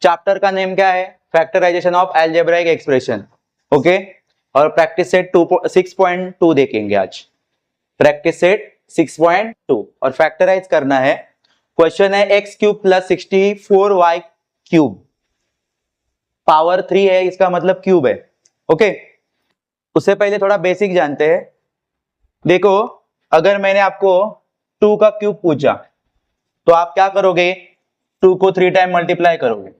Chapter का name क्या है? Factorisation of algebraic expression. Okay, और प्रैक्टिस सेट 6.2 देखेंगे आज। प्रैक्टिस सेट 6.2 और फैक्टराइज करना है। क्वेश्चन है x cube plus 64y cube, power 3 है, इसका मतलब क्यूब है। ओके, उससे पहले थोड़ा बेसिक जानते हैं। देखो, अगर मैंने आपको 2 का क्यूब पूछा तो आप क्या करोगे? 2 को 3 टाइम मल्टीप्लाई करोगे।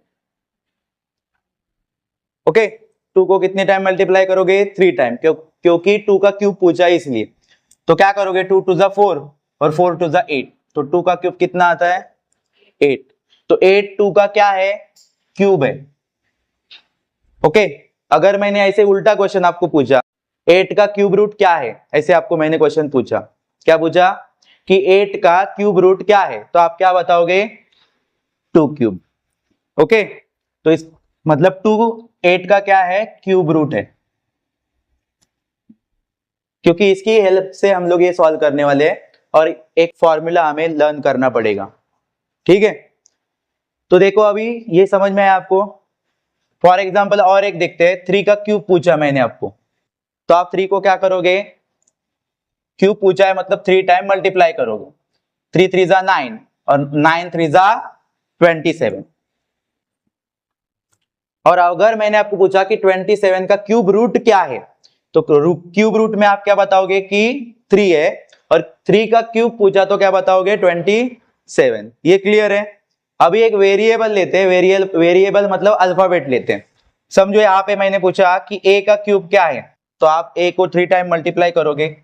ओके, 2 को कितने टाइम मल्टीप्लाई करोगे? 3 टाइम, क्योंकि 2 का क्यूब पूछा है इसलिए। तो क्या करोगे? 2 टू ज़ा 4 और 4 टू ज़ा 8, तो 2 का क्यूब कितना आता है? 8। तो 8 2 का क्या है? क्यूब है। ओके, अगर मैंने ऐसे उल्टा क्वेश्चन आपको पूछा 8 का क्यूब रूट क्या है, ऐसे आपको मैंने क्वेश्चन पूछा, क्या पूछा कि 8 का क्यूब रूट क्या है, तो आप क्या बताओगे? 2 क्यूब। ओके, तो इस मतलब 2 8 का क्या है? क्यूब रूट है, क्योंकि इसकी हेल्प से हम लोग ये सॉल्व करने वाले हैं और एक फॉर्मूला हमें लर्न करना पड़ेगा। ठीक है, तो देखो अभी ये समझ में आया आपको। फॉर एग्जाम्पल और एक देखते हैं, 3 का क्यूब पूछा मैंने आपको, तो आप 3 को क्या करोगे? क्यूब पूछा है मतलब 3 टाइम मल्टीप्लाई करोगे। 3 3 जा 9 और 9 3 जा 27। और अगर मैंने आपको पूछा कि 27 का क्यूब रूट क्या है, तो क्यूब रूट में आप क्या बताओगे कि 3 है, और 3 का क्यूब पूछा तो क्या बताओगे? 27। ये क्लियर है? अभी एक वेरिएबल लेते हैं, वेरिएबल मतलब अल्फाबेट लेते हैं। समझो यहाँ पे मैंने पूछा कि a का क्यूब क्या है, तो आप a को 3 टाइम मल्टीप्लाई करोगे,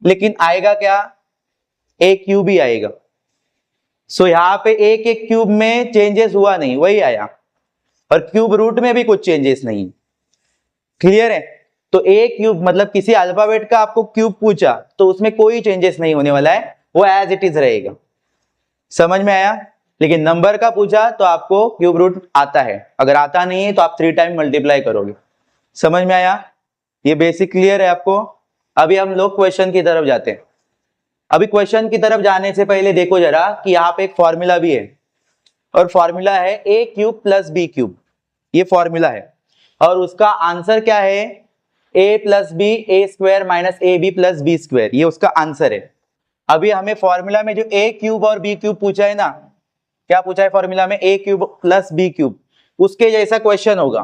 लेकिन आएगा क्या? a क्यूब ही आएगा। सो यहाँ पे a के क्यूब में चेंजेस हुआ नहीं, वही आया, और क्यूब रूट में भी कुछ चेंजेस नहीं। क्लियर है? तो a क्यूब मतलब किसी अल्फाबेट का आपको क्यूब पूछा तो उसमें कोई चेंजेस नहीं होने वाला है, वो एज इट इज रहेगा। समझ में आया? लेकिन नंबर का पूछा तो आपको क्यूब रूट आता है, अगर आता नहीं है तो आप 3 टाइम मल्टीप्लाई करोगे। समझ में आया? ये बेसिक क्लियर है आपको? अभी हम लोग क्वेश्चन की तरफ जाते हैं। अभी क्वेश्चन की तरफ जाने से पहले देखो जरा कि यहाँ पे एक फॉर्मूला भी है, और फॉर्मूला है a cube plus b cube, ये फॉर्मूला है, और उसका आंसर क्या है? a plus b a square minus a b plus b square, ये उसका आंसर है। अभी हमें फॉर्मूला में जो a क्यूब और b क्यूब पूछा है ना, क्या पूछा है फॉर्मूला में? a cube plus b cube, उसके जैसा क्वेश्चन होगा,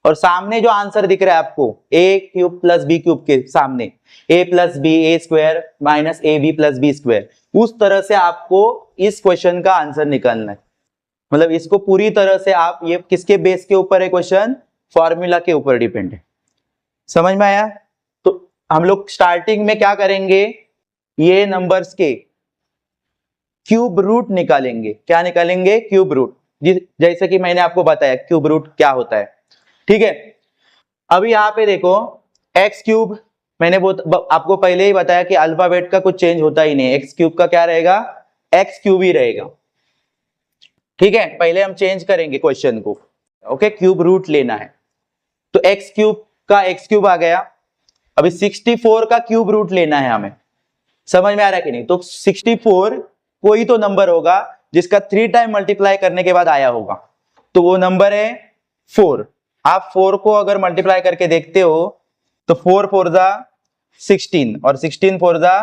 और सामने जो आंसर दिख रहा है आपको a cube plus b cube के सामने a plus b a square minus a b plus b square, उस तरह से आपको इस क्वेश्चन का आंसर निकालना है। मतलब इसको पूरी तरह से आप, ये किसके बेस के ऊपर है क्वेश्चन? फॉर्मूला के ऊपर डिपेंड है। समझ में आया? तो हम लोग स्टार्टिंग में क्या करेंगे? ये नंबर्स के क्यूब रूट निकालेंगे। क्या निकालेंगे? क्यूब रूट, जैसे कि मैंने आपको बताया क्यूब रूट क्या होता है। ठीक है, अभी यहाँ पे देखो एक्स क्यूब, मैंने आपको पहले ही बताया कि अल्फाबेट का कुछ चेंज होता ही नहीं, एक्स क्यूब का क्या रहेगा? एक्स क्यूब ही रहेगा। ठीक है, पहले हम चेंज करेंगे क्वेश्चन को। ओके, क्यूब रूट लेना है, तो एक्स क्यूब का एक्स क्यूब आ गया। अभी 64 का क्यूब रूट लेना है हमें। समझ में आ रहा है कि नहीं? तो 64 कोई तो नंबर होगा जिसका 3 टाइम मल्टीप्लाई करने के बाद आया होगा, तो वो नंबर है 4। आप 4 को अगर मल्टीप्लाई करके देखते हो तो 4 4 जा 16 और 16 4 जा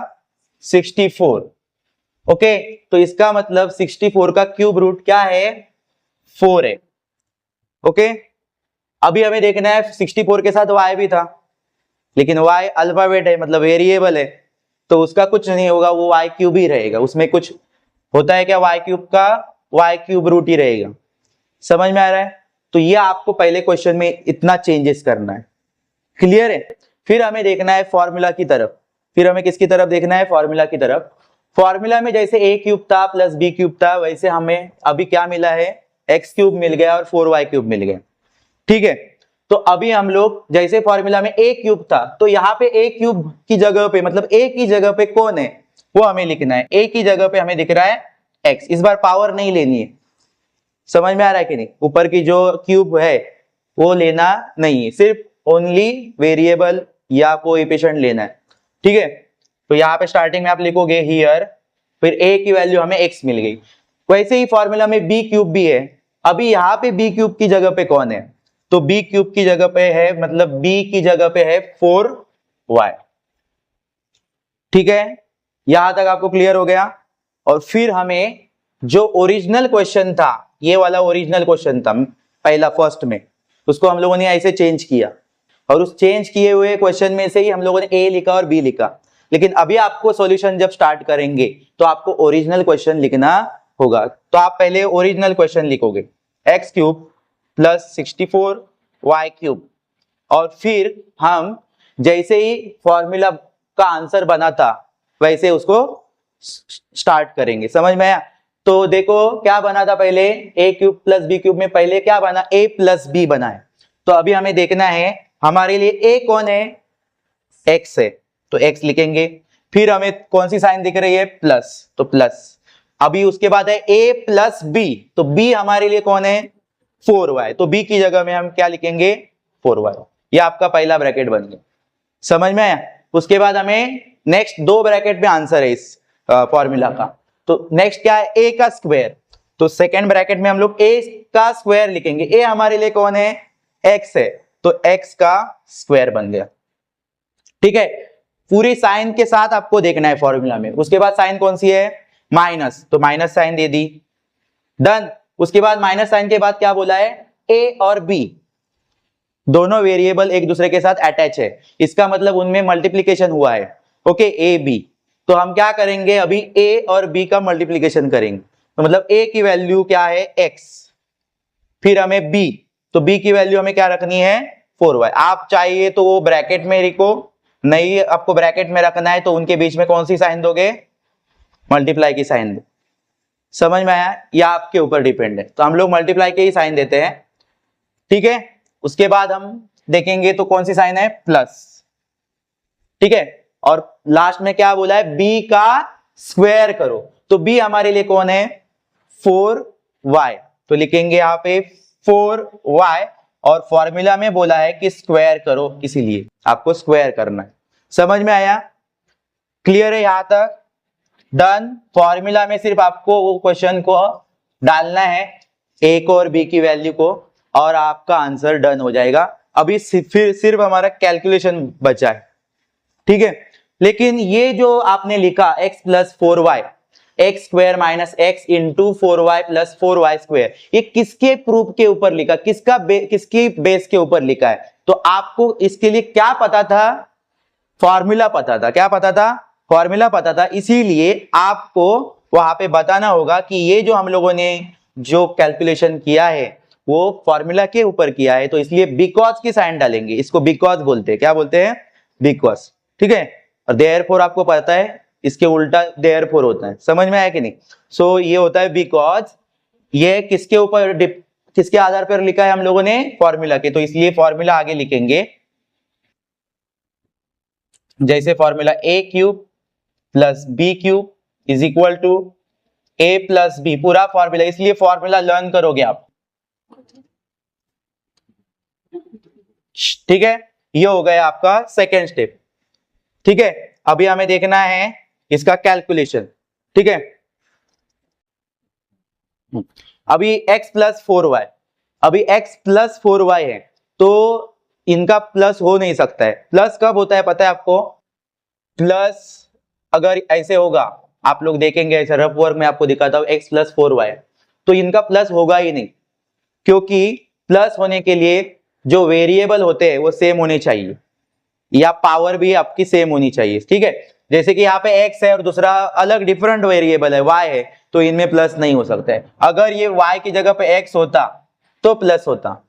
64। ओके, तो इसका मतलब 64 का क्यूब रूट क्या है? 4 है। ओके, अभी हमें देखना है 64 के साथ y भी था, लेकिन y अल्फाबेट है मतलब वेरिएबल है, तो उसका कुछ नहीं होगा, वो y क्यूब ही रहेगा। उसमें कुछ होता है क्या? y क्यूब का y क्यूब रूट ही रहेगा। समझ में आ रहा है? तो ये आपको पहले क्वेश्चन में इतना चेंजेस करना है। क्लियर है? फिर हमें देखना है फॉर्मूला की तरफ। फिर हमें किसकी तरफ देखना है? फॉर्मूला की तरफ। फॉर्मूला में जैसे a क्यूब था प्लस b क्यूब था, वैसे हमें अभी क्या मिला है? x क्यूब मिल गया और 4y क्यूब मिल गया। ठीक है, तो अभी हम लोग जैसे फॉर्मूला में a क्यूब था, तो यहाँ पे a क्यूब की जगह पे मतलब a की जगह पे कौन है वो हमें लिखना है। a की जगह पे हमें दिख रहा है x, इस बार पावर नहीं लेनी है। समझ में आ रहा है कि नहीं? ऊपर की जो क्यूब है वो लेना नहीं है, सिर्फ ओनली वेरिएबल या कोएफिशिएंट लेना है। ठीक है, तो यहाँ पे स्टार्टिंग में आप लिखोगे हियर, फिर a की वैल्यू हमें x मिल गई, वैसे ही फॉर्मूला में बी क्यूब भी है। अभी यहाँ पे बी क्यूब की जगह पे कौन है, तो बी क्यूब की जगह पे है, मतलब बी की जगह पे है 4y। ठीक है, यहां तक आपको क्लियर हो गया। और फिर हमें जो ओरिजिनल क्वेश्चन था, ये वाला ओरिजिनल क्वेश्चन था पहला फर्स्ट में, उसको हम लोगों ने ऐसे चेंज किया, और उस चेंज किए हुए क्वेश्चन में से ही हम लोगों ने ए लिखा और बी लिखा। लेकिन अभी आपको सॉल्यूशन जब स्टार्ट करेंगे तो आपको ओरिजिनल क्वेश्चन लिखना होगा। तो आप पहले ओरिजिनल क्वेश्चन लिखोगे, x cube plus 64y cube, और फिर हम जैसे ही फॉर्मूला का आंसर बना था वैसे उसको स्टार्ट करेंगे। समझ में आया? तो देखो क्या बना था पहले, ए क्यूब प्लस बी क्यूब में पहले क्या बना, ए प्लस बी बना है। तो अभी हमें देखना है हमारे लिए ए कौन है, एक्स है, तो एक्स लिखेंगे। फिर हमें कौन सी साइन दिख रही है, प्लस, तो प्लस। अभी उसके बाद है ए प्लस बी, तो बी हमारे लिए कौन है, 4y, तो बी की जगह में हम क्या लिखेंगे, 4y। ये आपका पहला ब्रैकेट बन गया। समझ में आया? उसके बाद हमें नेक्स्ट दो ब्रैकेट में आंसर है इस फॉर्मूला का। तो नेक्स्ट क्या है, ए का स्क्वायर, तो सेकंड ब्रैकेट में हम लोग ए का स्क्वायर लिखेंगे। ए हमारे लिए कौन है, एक्स है, तो एक्स का स्क्वायर बन गया। ठीक है, पूरी साइन के साथ आपको देखना है फॉर्मूला में। उसके बाद साइन कौन सी है, माइनस, तो माइनस साइन दे दी, डन। उसके बाद माइनस साइन के बाद क्या बोला है, ए और बी दोनों वेरिएबल एक दूसरे के साथ अटैच है, इसका मतलब उनमें मल्टीप्लीकेशन हुआ है। ओके, ए बी, तो हम क्या करेंगे, अभी ए और बी का मल्टीप्लीकेशन करेंगे। तो मतलब ए की वैल्यू क्या है, एक्स, फिर हमें बी, तो बी की वैल्यू हमें क्या रखनी है, 4y। आप चाहिए तो वो ब्रैकेट में लिखो, नहीं आपको ब्रैकेट में रखना है तो उनके बीच में कौन सी साइन दोगे, मल्टीप्लाई की साइन दो। समझ में आया? या आपके ऊपर डिपेंड है, तो हम लोग मल्टीप्लाई के ही साइन देते हैं। ठीक है, उसके बाद हम देखेंगे तो कौन सी साइन है, प्लस। ठीक है, और लास्ट में क्या बोला है, बी का स्क्वायर करो, तो बी हमारे लिए कौन है, 4y, तो लिखेंगे यहाँ पे 4y, और फॉर्मूला में बोला है कि स्क्वायर करो, इसीलिए आपको स्क्वायर करना है। समझ में आया? क्लियर है यहां तक? डन। फॉर्मूला में सिर्फ आपको वो क्वेश्चन को डालना है, ए को और बी की वैल्यू को, और आपका आंसर डन हो जाएगा। अभी फिर सिर्फ हमारा कैलकुलेशन बचा है। ठीक है, लेकिन ये जो आपने लिखा x plus 4y, x square minus x into 4y plus 4y square, ये किसके प्रूफ के ऊपर लिखा, किसकी बेस के ऊपर लिखा है? तो आपको इसके लिए क्या पता था, फॉर्मूला पता था। क्या पता था, फॉर्मूला पता था, इसीलिए आपको वहां पे बताना होगा कि ये जो हम लोगों ने जो कैलकुलेशन किया है वो फॉर्मूला के ऊपर किया है, तो इसलिए बिकॉज की साइन डालेंगे। इसको बिकॉज बोलते हैं, क्या बोलते हैं, बिकॉज। ठीक है, और देयरफॉर आपको पता है इसके उल्टा देयरफॉर होता है। समझ में आया कि नहीं? सो ये होता है बिकॉज। ये किसके ऊपर, किसके आधार पर लिखा है हम लोगों ने, फॉर्मूला के, तो इसलिए फॉर्मूला आगे लिखेंगे। जैसे formula a cube plus b cube is equal to a plus b, पूरा फॉर्मूला, इसलिए फॉर्मूला लर्न करोगे आप। ठीक है, ये हो गया आपका सेकेंड स्टेप। ठीक है, अभी हमें देखना है इसका कैलकुलेशन। ठीक है, अभी x प्लस 4y, अभी x प्लस 4y है, तो इनका प्लस हो नहीं सकता है। प्लस कब होता है पता है आपको, प्लस अगर ऐसे होगा, आप लोग देखेंगे ऐसे रफ वर्क में आपको दिखाता हूं, x प्लस 4y, तो इनका प्लस होगा ही नहीं, क्योंकि प्लस होने के लिए जो वेरिएबल होते हैं वो सेम होने चाहिए, या पावर भी आपकी सेम होनी चाहिए। ठीक है, जैसे कि यहाँ पे x है और दूसरा अलग डिफरेंट वेरिएबल है y है, तो इनमें प्लस नहीं हो सकता है। अगर ये y की जगह पे x होता तो प्लस होता।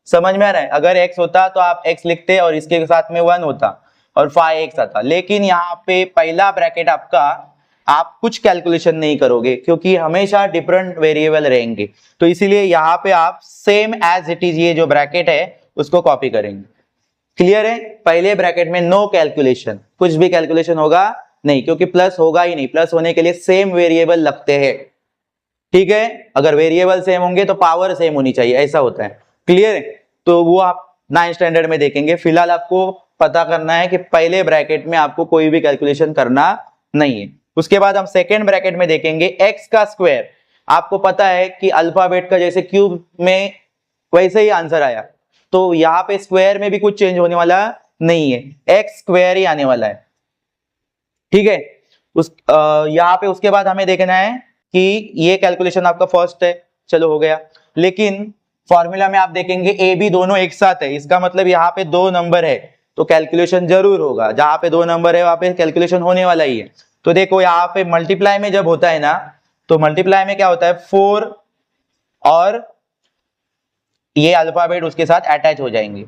समझ में आ रहा है? अगर x होता तो आप x लिखते और इसके साथ में 1 होता और 5x आता, लेकिन यहाँ पे पहला ब्रैकेट आपका, आप कुछ कैलकुलेशन नहीं करोगे क्योंकि हमेशा डिफरेंट वेरिएबल रहेंगे, तो इसीलिए यहाँ पे आप सेम एज इट इज ये जो ब्रैकेट है उसको कॉपी करेंगे। क्लियर है? पहले ब्रैकेट में नो कैलकुलेशन, कुछ भी कैलकुलेशन होगा नहीं, क्योंकि प्लस होगा ही नहीं। प्लस होने के लिए सेम वेरिएबल लगते हैं। ठीक है, अगर वेरिएबल सेम होंगे तो पावर सेम होनी चाहिए, ऐसा होता है। क्लियर है? तो वो आप 9th स्टैंडर्ड में देखेंगे। फिलहाल आपको पता करना है कि पहले ब्रैकेट में आपको कोई भी कैलकुलेशन करना नहीं है। उसके बाद हम सेकेंड ब्रैकेट में देखेंगे x का स्क्वायर, आपको पता है कि अल्फाबेट का जैसे क्यूब में वैसे ही आंसर आया, तो यहाँ पे स्क्वायर में भी कुछ चेंज होने वाला नहीं है, एक्स स्क्वायर ही आने वाला है। ठीक है, यहाँ पे उसके बाद हमें देखना है कि ये कैलकुलेशन आपका फर्स्ट है, चलो हो गया। लेकिन फॉर्मूला में आप देखेंगे ए बी दोनों एक साथ है, इसका मतलब यहाँ पे दो नंबर है तो कैलकुलेशन जरूर होगा, जहां पे दो नंबर है वहां पे कैलकुलेशन होने वाला ही है। तो देखो यहाँ पे मल्टीप्लाई में जब होता है ना, तो मल्टीप्लाई में क्या होता है, 4 और ये अल्फाबेट उसके साथ अटैच हो जाएंगे।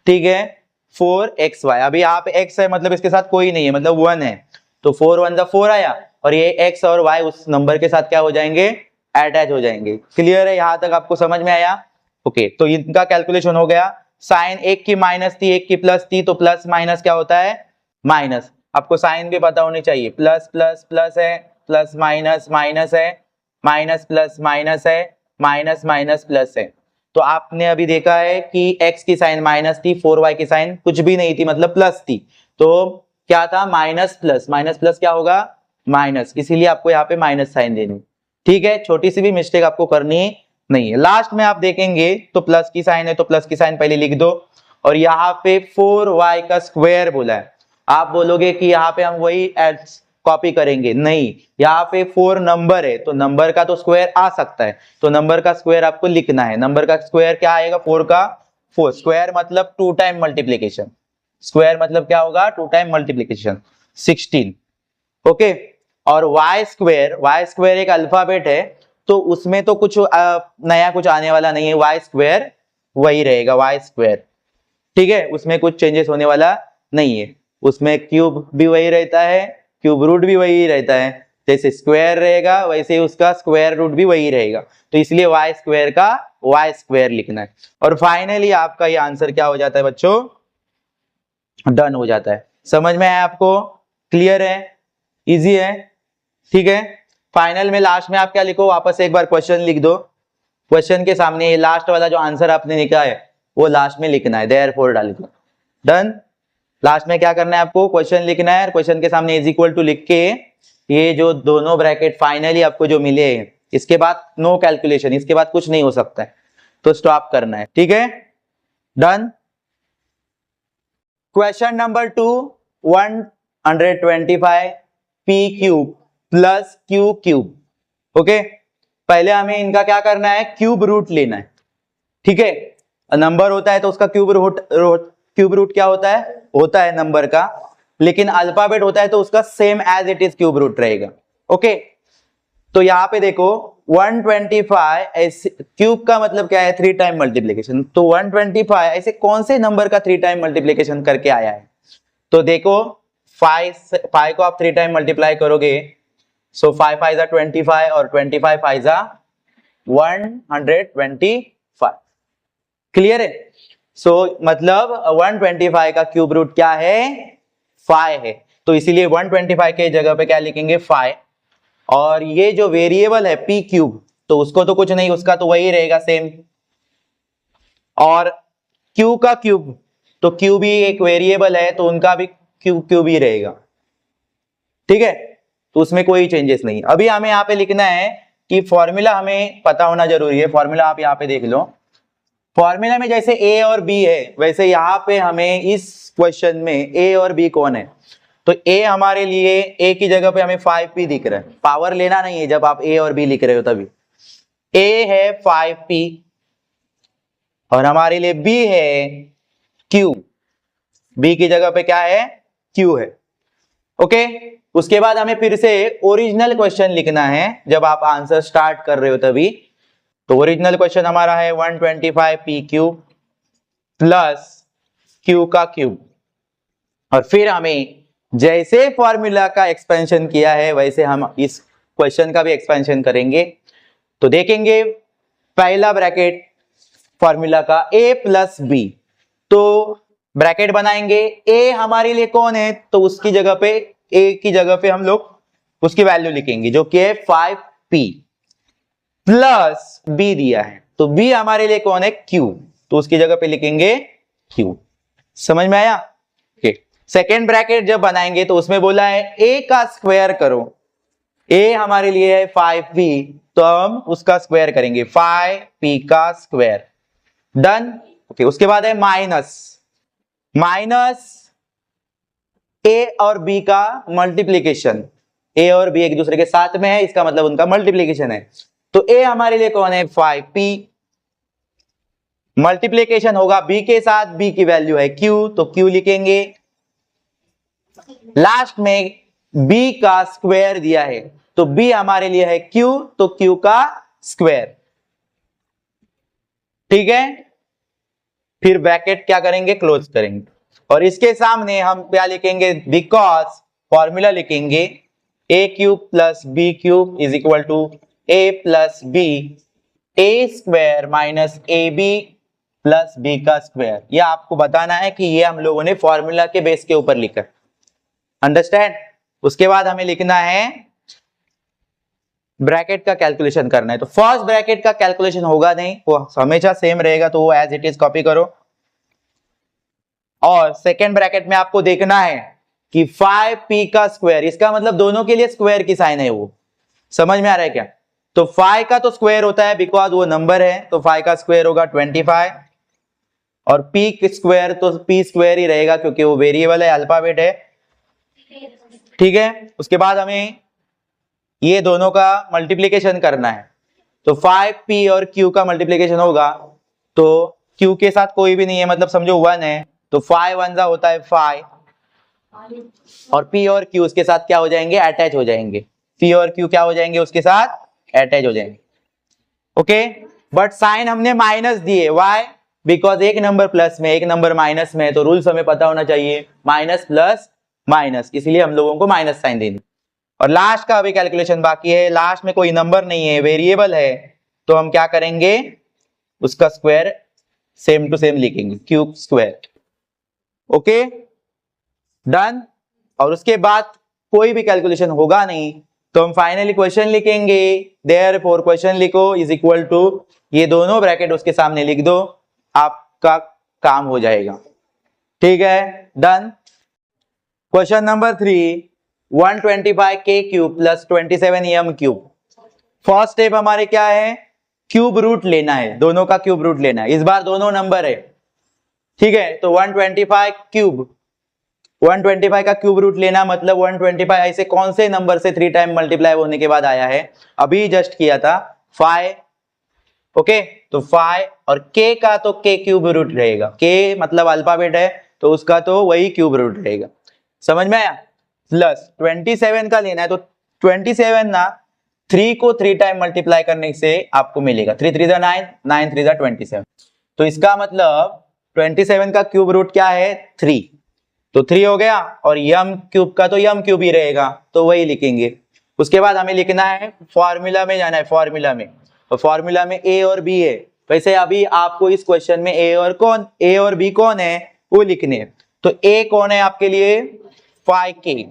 ठीक है, 4xy, अभी यहाँ पे x है मतलब इसके साथ कोई नहीं है, मतलब 1 है, तो 4 1 जा 4 आया, और ये x और y उस नंबर के साथ क्या हो जाएंगे, अटैच हो जाएंगे। क्लियर है, यहां तक आपको समझ में आया? ओके, तो इनका कैलकुलेशन हो गया। साइन एक की माइनस थी, एक की प्लस थी, तो प्लस माइनस क्या होता है, माइनस। आपको साइन भी पता होनी चाहिए, प्लस प्लस प्लस है, प्लस माइनस माइनस है, माइनस प्लस माइनस है, माइनस माइनस प्लस है। तो आपने अभी देखा है कि x की साइन माइनस थी, 4y की साइन कुछ भी नहीं थी, मतलब प्लस थी, तो क्या था, माइनस प्लस क्या होगा, माइनस, इसीलिए आपको यहाँ पे माइनस साइन देनी। ठीक है, छोटी सी भी मिस्टेक आपको करनी नहीं है। लास्ट में आप देखेंगे तो प्लस की साइन है, तो प्लस की साइन पहले लिख दो, और यहाँ पे 4y का स्क्वायर बोला है। आप बोलोगे कि यहाँ पे हम वही कॉपी करेंगे, नहीं, यहाँ पे 4 नंबर है तो नंबर का तो स्क्वायर आ सकता है, तो नंबर का स्क्वायर आपको लिखना है। नंबर का स्क्वायर क्या आएगा, 4 का 4, स्क्वायर मतलब 2 टाइम मल्टीप्लीकेशन, स्क्वायर मतलब क्या होगा, 2 टाइम मल्टीप्लीकेशन, 16। ओके, और y स्क्वायर एक अल्फाबेट है, तो उसमें तो कुछ नया कुछ आने वाला नहीं है, y स्क्वायर वही रहेगा, y स्क्वायर। ठीक है, उसमें कुछ चेंजेस होने वाला नहीं है, उसमें क्यूब भी वही रहता है, क्यूब रूट भी वही रहता है, जैसे स्क्वायर रहेगा वैसे ही उसका स्क्वायर रूट भी वही रहेगा, तो इसलिए y स्क्वायर का y स्क्वायर लिखना है। और फाइनली आपका ये आंसर क्या हो जाता है बच्चों, डन हो जाता है। समझ में आया आपको? क्लियर है, इजी है? ठीक है, फाइनल में लास्ट में आप क्या लिखो, वापस एक बार क्वेश्चन लिख दो, क्वेश्चन के सामने ये लास्ट वाला जो आंसर आपने लिखा है वो लास्ट में लिखना है, देयरफॉर डाल दो। डन। लास्ट में क्या करना है आपको, क्वेश्चन लिखना है, क्वेश्चन के सामने इज इक्वल टू लिख के ये जो दोनों ब्रैकेट फाइनली आपको जो मिले, इसके बाद नो कैलकुलेशन, इसके बाद कुछ नहीं हो सकता है, तो स्टॉप करना है। ठीक है, done. Question number 2, 125 p cube plus q cube. Okay, पहले हमें इनका क्या करना है, क्यूब रूट लेना है। ठीक है, नंबर होता है तो उसका क्यूब रूट क्या होता है नंबर का, लेकिन अल्फाबेट होता है तो उसका same as it is cube root रहेगा। ओके, तो यहां पे देखो 125 क्यूब का मतलब क्या है, 3 टाइम मल्टीप्लीकेशन, तो 125 ऐसे कौन से नंबर का 3 टाइम मल्टीप्लीकेशन करके आया है, तो देखो 5 को आप 3 टाइम मल्टीप्लाई करोगे, सो 5 5 जा 25 और 25 5 जा 125। क्लियर है? सो मतलब 125 का क्यूब रूट क्या है, 5 है, तो इसीलिए 125 के जगह पे क्या लिखेंगे, 5। और ये जो वेरिएबल है p क्यूब, तो उसको तो कुछ नहीं, उसका तो वही रहेगा सेम। और q का क्यूब, तो q भी एक वेरिएबल है, तो उनका भी क्यूब ही रहेगा। ठीक है, तो उसमें कोई चेंजेस नहीं। अभी हमें यहाँ पे लिखना है कि फॉर्मूला हमें पता होना जरूरी है। फॉर्मूला आप यहाँ पे देख लो, फॉर्मूला में जैसे a और b है, वैसे यहाँ पे हमें इस क्वेश्चन में a और b कौन है, तो a हमारे लिए a की जगह पे हमें 5p दिख रहा है, पावर लेना नहीं है जब आप a और b लिख रहे हो तभी। a है 5p और हमारे लिए b है q, b की जगह पे क्या है, q है। ओके, उसके बाद हमें फिर से ओरिजिनल क्वेश्चन लिखना है, जब आप आंसर स्टार्ट कर रहे हो तभी। तो ओरिजिनल क्वेश्चन हमारा है 125 p क्यूब प्लस q का क्यूब, और फिर हमें जैसे फॉर्मूला का एक्सपेंशन किया है वैसे हम इस क्वेश्चन का भी एक्सपेंशन करेंगे। तो देखेंगे पहला ब्रैकेट फॉर्मूला का a प्लस बी, तो ब्रैकेट बनाएंगे, a हमारे लिए कौन है, तो उसकी जगह पे a की जगह पे हम लोग उसकी वैल्यू लिखेंगे जो कि है 5p प्लस b दिया है, तो b हमारे लिए कौन है, q, तो उसकी जगह पे लिखेंगे q। समझ में आया? सेकेंड ब्रैकेट जब बनाएंगे तो उसमें बोला है a का स्क्वायर करो, ए हमारे लिए है 5p, तो हम उसका स्क्वायर करेंगे 5p का स्क्वायर। डन। ओके, उसके बाद है माइनस ए और बी का मल्टीप्लीकेशन। ए और बी एक दूसरे के साथ में है, इसका मतलब उनका मल्टीप्लीकेशन है। तो ए हमारे लिए कौन है 5p, मल्टीप्लीकेशन होगा बी के साथ, बी की वैल्यू है q, तो q लिखेंगे। लास्ट में b का स्क्वायर दिया है, तो b हमारे लिए है q, तो q का स्क्वायर। ठीक है, फिर ब्रैकेट क्या करेंगे, क्लोज करेंगे, और इसके सामने हम क्या लिखेंगे, बिकॉज फॉर्मूला लिखेंगे a cube plus b cube is equal to a plus b, a square minus a b plus b का स्क्वायर। ये आपको बताना है कि ये हम लोगों ने फॉर्मूला के बेस के ऊपर लिखा। अंडरस्टैंड। उसके बाद हमें लिखना है ब्रैकेट का कैलकुलेशन करना है। तो फर्स्ट ब्रैकेट का कैलकुलेशन होगा नहीं, वो हमेशा सेम रहेगा, तो वो एज इट इज कॉपी करो। और सेकेंड ब्रैकेट में आपको देखना है कि 5p का स्क्वायर, इसका मतलब दोनों के लिए स्क्वायर की साइन है, वो समझ में आ रहा है क्या। तो 5 का तो स्क्वायर होता है बिकॉज वो नंबर है, तो 5 का स्क्वायर होगा 25, और p स्क्वायर तो p स्क्वायर ही रहेगा क्योंकि वो वेरिएबल है, अल्फाबेट है। ठीक है, उसके बाद हमें ये दोनों का मल्टीप्लीकेशन करना है। तो 5p और q का मल्टीप्लीकेशन होगा, तो q के साथ कोई भी नहीं है, मतलब समझो 1 है, तो 5 1 होता है 5, और p और q उसके साथ क्या हो जाएंगे, अटैच हो जाएंगे। p और q क्या हो जाएंगे, उसके साथ अटैच हो जाएंगे। ओके, बट साइन हमने माइनस दिए, वाई, बिकॉज एक नंबर प्लस में एक नंबर माइनस में है, तो रूल्स हमें पता होना चाहिए, माइनस प्लस माइनस, इसलिए हम लोगों को माइनस साइन देनी। और लास्ट का अभी कैलकुलेशन बाकी है, लास्ट में कोई नंबर नहीं है, वेरिएबल है, तो हम क्या करेंगे, उसका स्क्वायर सेम टू सेम लिखेंगे, क्यूब स्क्वायर। Okay, done. और उसके बाद कोई भी कैलकुलेशन होगा नहीं, तो हम फाइनली क्वेश्चन लिखेंगे, देयरफॉर क्वेश्चन लिखो इज इक्वल टू, ये दोनों ब्रैकेट उसके सामने लिख दो, आपका काम हो जाएगा। ठीक है, done. Question number 3, 125 k cube plus 27 m cube. First step हमारे क्या है, क्यूब रूट लेना है, दोनों का क्यूब रूट लेना है, इस बार दोनों नंबर है। ठीक है, तो 125 क्यूब, 125 का क्यूब रूट लेना, मतलब 125 ऐसे कौन से नंबर से 3 टाइम मल्टीप्लाई होने के बाद आया है, अभी जस्ट किया था 5। ओके, तो 5 और k का तो k क्यूब रूट रहेगा, k मतलब अल्फाबेट है, तो उसका तो वही क्यूब रूट रहेगा, समझ में आया। प्लस 27 का लेना है, तो 27 ना 3 को 3 टाइम मल्टीप्लाई करने से आपको मिलेगा 3 3 9, 9 3 27, तो इसका मतलब 27 का क्यूब रूट क्या है, 3, तो 3 हो गया, और यम क्यूब का तो यम क्यूब ही रहेगा, तो वही लिखेंगे। उसके बाद हमें लिखना है, फॉर्मूला में जाना है, फॉर्मूला में, तो फॉर्मूला में a और b है, वैसे अभी आपको इस क्वेश्चन में a और b कौन है वो लिखने हैं। तो a कौन है आपके लिए, 5k,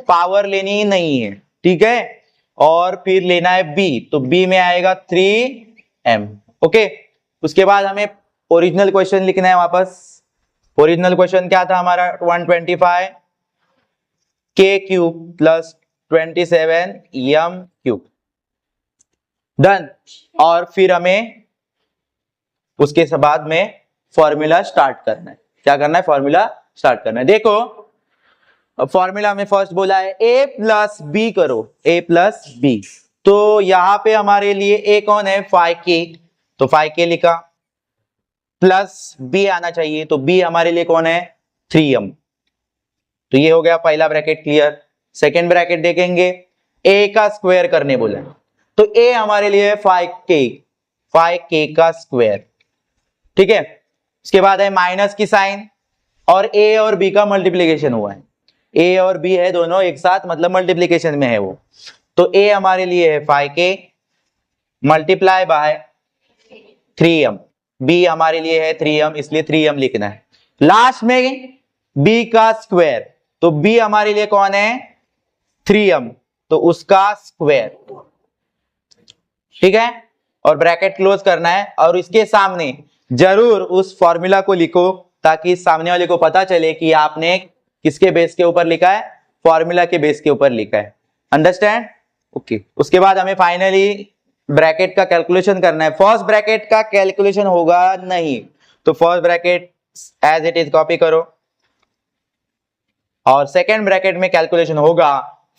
पावर लेनी ही नहीं है, ठीक है, और फिर लेना है b, तो b में आएगा 3m। ओके, उसके बाद हमें ओरिजिनल क्वेश्चन लिखना है वापस। ओरिजिनल क्वेश्चन क्या था हमारा, 125 k cube plus 27 m cube. Done. और फिर हमें उसके बाद में फॉर्मूला स्टार्ट करना है, क्या करना है, फॉर्मूला स्टार्ट करना है। देखो फॉर्मूला में फर्स्ट बोला है a प्लस बी करो, a प्लस बी, तो यहां पे हमारे लिए a कौन है, 5k, तो 5k लिखा, प्लस b आना चाहिए, तो b हमारे लिए कौन है, 3m। तो ये हो गया पहला ब्रैकेट क्लियर। सेकेंड ब्रैकेट देखेंगे, a का स्क्वायर करने बोला है, तो a हमारे लिए 5k का स्क्वायर। ठीक है, उसके बाद है माइनस की साइन, और a और b का मल्टीप्लीकेशन हुआ है, a और b है दोनों एक साथ, मतलब मल्टीप्लीकेशन में है वो, तो a हमारे लिए है 5k multiply by 3m, b हमारे लिए है 3m, इसलिए 3m लिखना है। लास्ट में b का स्क्वायर, तो b हमारे लिए कौन है, 3m, तो उसका स्क्वायर। ठीक है, और ब्रैकेट क्लोज करना है, और इसके सामने जरूर उस फॉर्मूला को लिखो, ताकि सामने वाले को पता चले कि आपने किसके बेस के ऊपर लिखा है, फॉर्मूला के बेस के ऊपर लिखा है। अंडरस्टैंड। ओके उसके बाद हमें फाइनली ब्रैकेट का कैलकुलेशन करना है। फर्स्ट ब्रैकेट का कैलकुलेशन होगा नहीं, तो first bracket as it is copy करो और सेकेंड ब्रैकेट में कैलकुलेशन होगा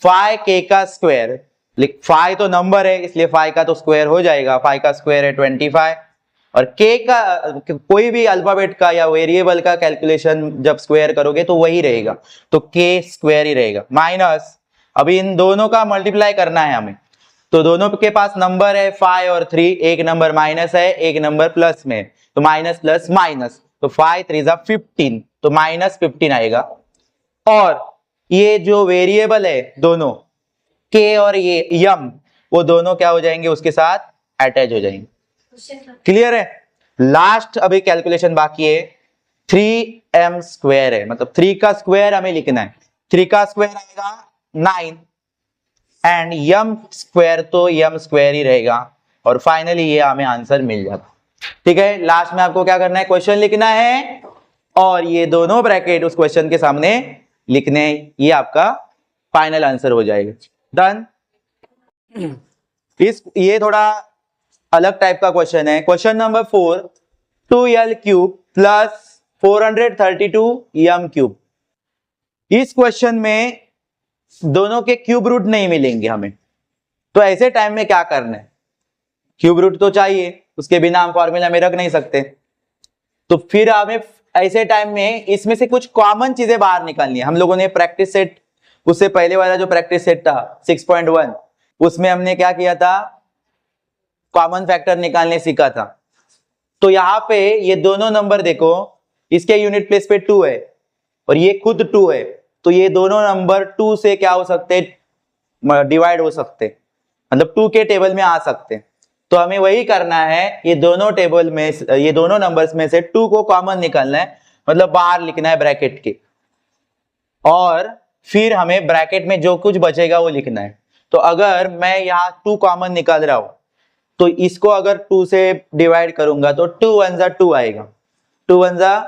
5k का स्क्वायर। फाइव तो नंबर है इसलिए 5 का तो स्क्वायर हो जाएगा, 5 का स्क्वायर है 25 और k का कोई भी अल्फाबेट का या वेरिएबल का कैलकुलेशन जब स्क्वायर करोगे तो वही रहेगा, तो k स्क्वायर ही रहेगा माइनस। अभी इन दोनों का मल्टीप्लाई करना है हमें, तो दोनों के पास नंबर है 5 और 3, एक नंबर माइनस है एक नंबर प्लस में, तो माइनस प्लस माइनस, तो 5 3 जा 15, तो माइनस 15 आएगा। और ये जो वेरिएबल है दोनों k और ये यम, वो दोनों क्या हो जाएंगे उसके साथ अटैच हो जाएंगे। क्लियर है? लास्ट अभी कैलकुलेशन बाकी है, 3m स्क्वायर है, मतलब 3 का स्क्वायर हमें लिखना है। 3 का स्क्वायर आएगा 9 एंड यम स्क्वायर तो यम स्क्वायर ही रहेगा और फाइनली ये हमें आंसर मिल जाता। ठीक है, लास्ट में आपको क्या करना है, क्वेश्चन लिखना है और ये दोनों ब्रैकेट उस क्वेश्चन के सामने लिखने, ये आपका फाइनल आंसर हो जाएगा। डन। ये थोड़ा अलग टाइप का क्वेश्चन है। Question number 4, 2l cube plus 432m cube. इस क्वेश्चन में दोनों के क्यूब रूट नहीं मिलेंगे हमें, तो ऐसे टाइम में क्या करना है, क्यूब रूट तो चाहिए, उसके बिना हम फॉर्मूला में रख नहीं सकते। तो फिर हमें ऐसे टाइम में इसमें से कुछ कॉमन चीजें बाहर निकालनी है। हम लोगों ने प्रैक्टिस सेट, उससे पहले वाला जो प्रैक्टिस सेट था 6.1, उसमें हमने क्या किया था, कॉमन फैक्टर निकालने सीखा था। तो यहाँ पे ये दोनों नंबर देखो, इसके यूनिट प्लेस पे 2 है और ये खुद 2 है, तो ये दोनों नंबर 2 से क्या हो सकते, डिवाइड हो सकते, मतलब 2 के टेबल में आ सकते। तो हमें वही करना है, ये दोनों टेबल में, ये दोनों नंबर्स में से 2 को कॉमन निकालना है, मतलब बाहर लिखना है ब्रैकेट के, और फिर हमें ब्रैकेट में जो कुछ बचेगा वो लिखना है। तो अगर मैं यहाँ 2 कॉमन निकाल रहा हूं, तो इसको अगर 2 से डिवाइड करूंगा तो 2 1 जा 2 आएगा, 2 1 जा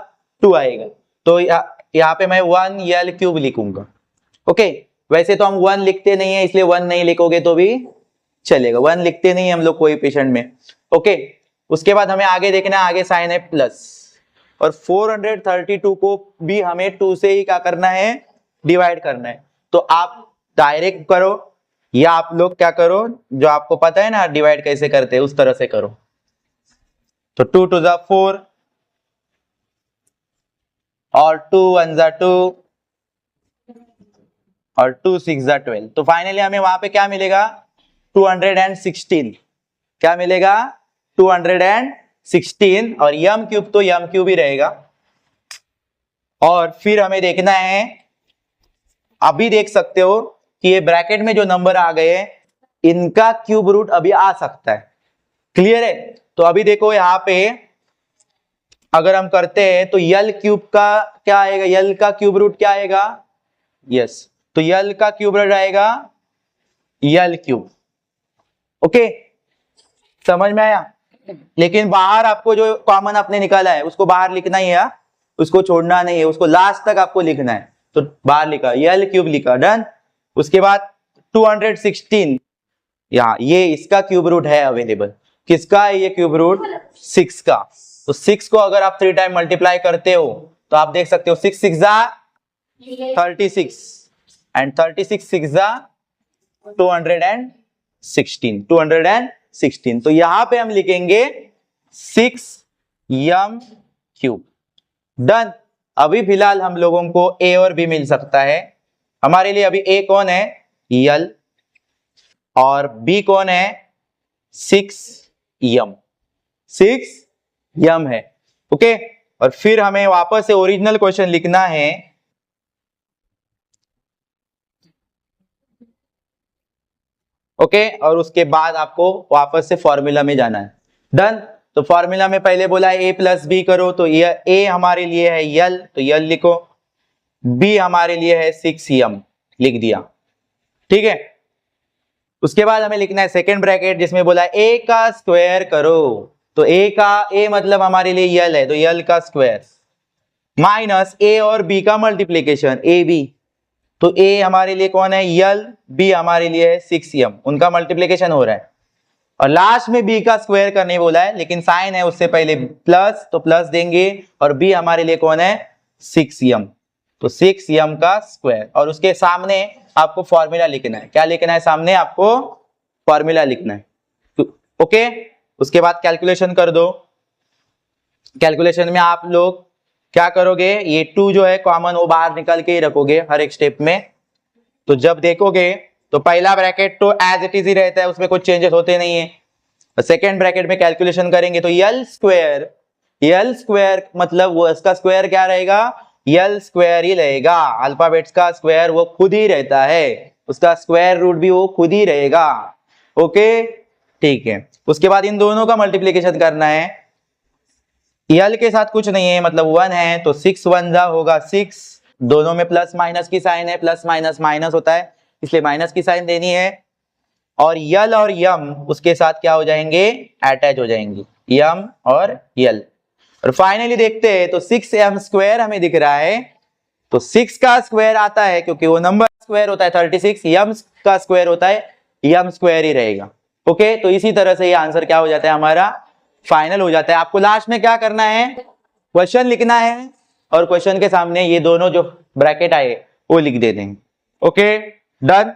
2 आएगा, तो यहाँ पे मैं 1l क्यूब लिखूंगा। ओके, वैसे तो हम 1 लिखते नहीं है इसलिए 1 नहीं लिखोगे तो भी चलेगा, 1 लिखते नहीं हम लोग कोएफिशिएंट में। ओके, उसके बाद हमें आगे देखना है, आगे साइन है प्लस, और 432 को भी हमें 2 से ही क्या करना है, डिवाइड करना है। तो आप डायरेक्ट करो या आप लोग क्या करो, जो आपको पता है ना डिवाइड कैसे करते हैं उस तरह से करो। तो 2 2 जा 4 और 2 1 जा 2 और 2 6 जा 12, तो फाइनली हमें वहां पे क्या मिलेगा, 216। क्या मिलेगा, 216, और यम क्यूब तो यम क्यूब ही रहेगा। और फिर हमें देखना है, अभी देख सकते हो कि ये ब्रैकेट में जो नंबर आ गए इनका क्यूब रूट अभी आ सकता है। क्लियर है? तो अभी देखो यहाँ पे अगर हम करते हैं तो यल क्यूब का क्या आएगा, यल का क्यूब रूट क्या आएगा, यस, तो यल का क्यूब रूट आएगा यल क्यूब। ओके, समझ में आया? लेकिन बाहर आपको जो कॉमन आपने निकाला है उसको बाहर लिखना ही है, उसको छोड़ना नहीं है, उसको लास्ट तक आपको लिखना है। तो बाहर लिखा, यल क्यूब लिखा, डन। उसके बाद 216, यहाँ ये इसका क्यूब रूट है अवेलेबल, किसका है ये क्यूब रूट, 6 का। तो 6 को अगर आप 3 टाइम मल्टीप्लाई करते हो तो आप देख सकते हो 6 6 जा 36 एंड 36 6 जा 216, तो यहां पे हम लिखेंगे 6m क्यूब। डन। अभी फिलहाल हम लोगों को a और b मिल सकता है। हमारे लिए अभी a कौन है, यल, और b कौन है, 6m है। ओके, और फिर हमें वापस से ओरिजिनल क्वेश्चन लिखना है। ओके, और उसके बाद आपको वापस से फॉर्मूला में जाना है। डन। तो फॉर्मूला में पहले बोला a प्लस बी करो, तो ये a हमारे लिए है यल, तो यल लिखो, b हमारे लिए है 6m, लिख दिया। ठीक है, उसके बाद हमें लिखना है सेकेंड ब्रैकेट जिसमें बोला a का स्क्वायर करो, तो a मतलब हमारे लिए यल है, तो यल का स्क्वायर माइनस a और b का मल्टीप्लीकेशन ab, तो ए हमारे लिए कौन है, यल, बी हमारे लिए है 6m, उनका मल्टीप्लीकेशन हो रहा है। और लास्ट में बी का स्क्वायर करने बोला है, लेकिन साइन है उससे पहले प्लस, तो प्लस देंगे। और बी हमारे लिए कौन है, 6m, तो 6m का स्क्वायर। और उसके सामने आपको फॉर्मूला लिखना है। क्या लिखना है, सामने आपको फॉर्मूला लिखना है। ओके, उसके बाद कैलकुलेशन कर दो। कैलकुलेशन में आप लोग क्या करोगे, ये 2 जो है कॉमन वो बाहर निकल के ही रखोगे हर एक स्टेप में। तो जब देखोगे तो पहला ब्रैकेट तो एज इट इज ही रहता है, उसमें कुछ चेंजेस होते नहीं है। सेकेंड ब्रैकेट में कैलकुलेशन करेंगे तो यल स्क्वायर मतलब वो इसका स्क्वायर क्या रहेगा, यल स्क्वायर ही रहेगा। अल्फाबेट्स का स्क्वायर वो खुद ही रहता है, उसका स्क्वायर रूट भी वो खुद ही रहेगा। ओके, ठीक है। उसके बाद इन दोनों का मल्टीप्लीकेशन करना है। यल के साथ कुछ नहीं है, मतलब 1 है, तो 6 1 जा होगा 6। दोनों में प्लस माइनस की साइन है, प्लस माइनस माइनस होता है, इसलिए माइनस की साइन देनी है। और यल और यम उसके साथ क्या हो जाएंगे, अटैच हो जाएंगे, यम और यल। और फाइनली देखते हैं तो 6m स्क्वायर हमें दिख रहा है। तो 6 का स्क्वायर आता है क्योंकि वो नंबर स्क्वायर होता है 36, यम का स्क्वायर होता है, यम स्क्वायर ही रहेगा। ओके, तो इसी तरह से ये आंसर क्या हो जाता है, हमारा फाइनल हो जाता है। आपको लास्ट में क्या करना है, क्वेश्चन लिखना है और क्वेश्चन के सामने ये दोनों जो ब्रैकेट आए वो लिख देते हैं। Okay, done.